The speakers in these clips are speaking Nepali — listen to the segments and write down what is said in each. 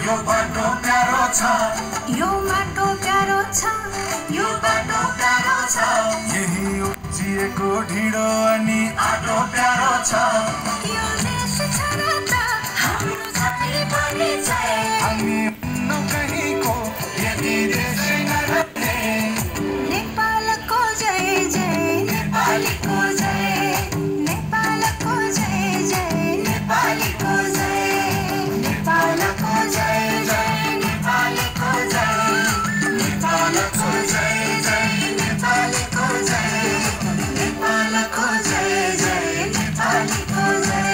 यो बाटो प्यारो छ यो बाटो प्यारो छ यो बाटो प्यारो छ यही उब्जिएको ढिँडो अनि आटो प्यारो छ यो देश छ र त हाम्रो सबै परिचय हामी हुन्न कहीँको यदि देश नरहे नेपालको जय जय नेपालीको जय नेपालको जय जय नेपालीको जय नेपालको जय जय नेपालीको जय नेपालको जय जय नेपालीको जय नेपालको जय जय नेपालीको जय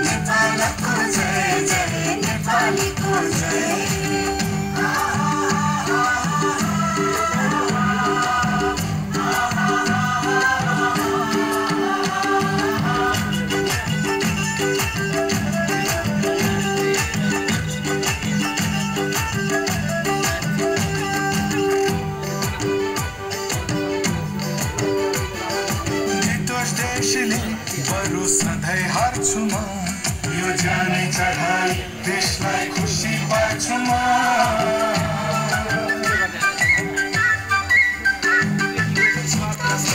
नेपालको जय जय नेपालीको जय बरु सधैँ हार्छु म यो जाने चढाई देशलाई खुसी पार्छु म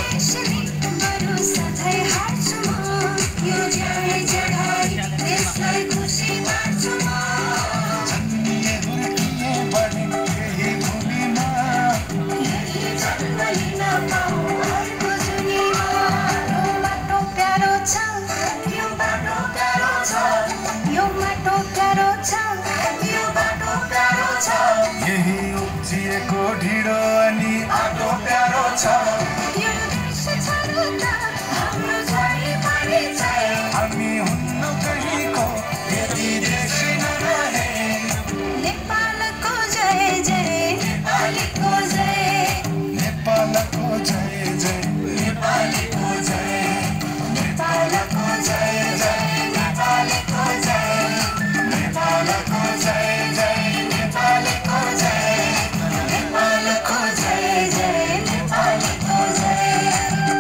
बरु सधैँ हार्छु म यो जाने चढाई देशलाई खुसी पार्छु म जन्मिए हुर्किए बढे यही भूमिमा यही जन्म लिन पाऊँ अर्को दुनियाँमा यो बाटो प्यारो छ यो बाटो प्यारो छ यो बाटो प्यारो छ यही उब्जिएको ढिँडो अनि आटो प्यारो छ यो देश छ र त हाम्रो सबै परिचय हामी हुन्न कहीँको यदि देश नरहे नेपालको जय जय नेपालीको जय नेपालको जय जय नेपालीको जय नेपालको जय जय नेपालीको जय नेपालको जय जय नेपालीको जय नेपालको जय जय नेपालीको जय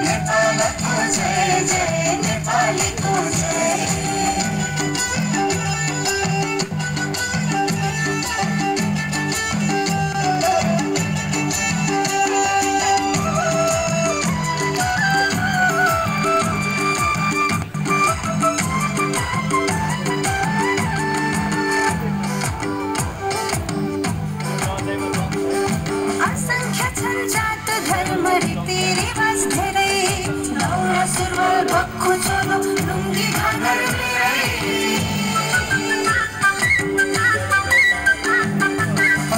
नेपालको जय जय नेपालीको जय असंख्य छन् जात धर्म रीतिरिवाज धेरै दौरा सुरुवाल बक्खु चोलो लुङ्गी घाँगर मेरै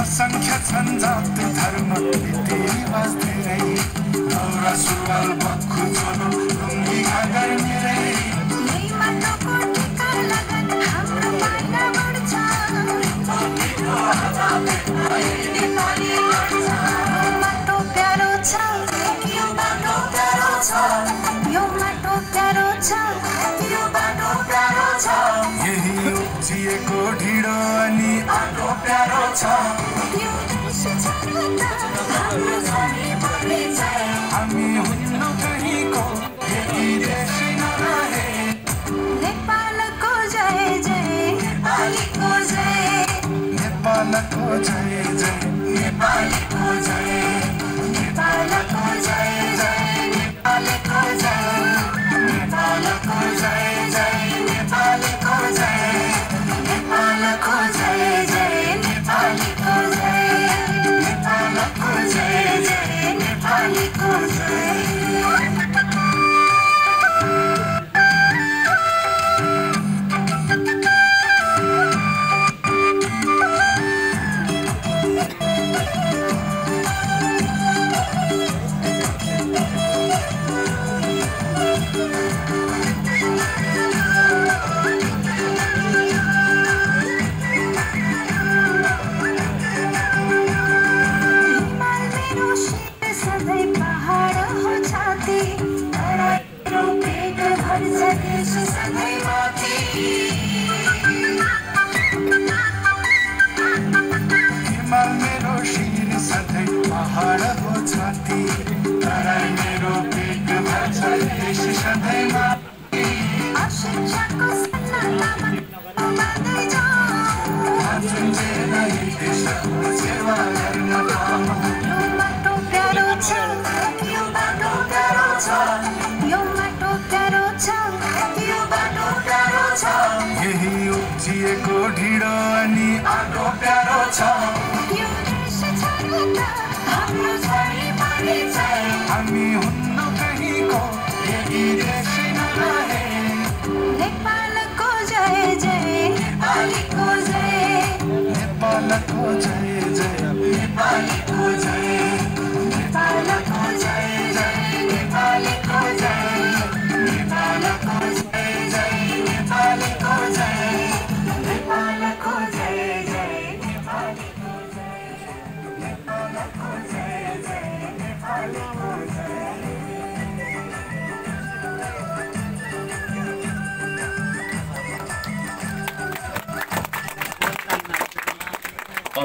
असंख्य छन् जात धर्म रीतिरिवाज धेरै दौरा सुरुवाल बक्खु चोलो लुङ्गी घाँगर मेरै यही माटोको टिका लगन हाम्रो पाइला बढ्छ नेपाली लड्छ यो माटो प्यारो छ यो बाटो प्यारो छ यो माटो प्यारो छ यो बाटो प्यारो छ यही उब्जिएको ढिँडो अनि आटो प्यारो छ यो देश छ र त हाम्रो सबै परिचय हामी हुन्न कहीँको यदि देश नरहे नेपालको जय जय नेपालीको जय नेपालको जय जय नेपालीको जय नेपालको जय जय नेपालीको जय नेपालको जय जय नेपालीको जय नेपालको जय जय नेपालीको जय नेपालको जय जय नेपालीको जय पहाड हो छाती तराई मेरो पेट भर्छ देश सधैँ माथि अशिक्षाको सन्नाटामा बाँध्दै जाऊ उज्जिएको ढिँडो अनि आगो प्यारो छ यो देश छोडेर हाम्रो छोरी चाहिँ हामी हुन्न कहीँको यदि देश नरहे नेपालको जय जय नेपालीको जय नेपालको जय जय नेपालीको जय नेपालको जय जय नेपालीको जय नेपालको जय जय नेपालीको जय नेपालको जय जय नेपालीको जय नेपालको जय जय नेपालीको जय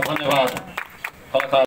धन्यवाद कलाकार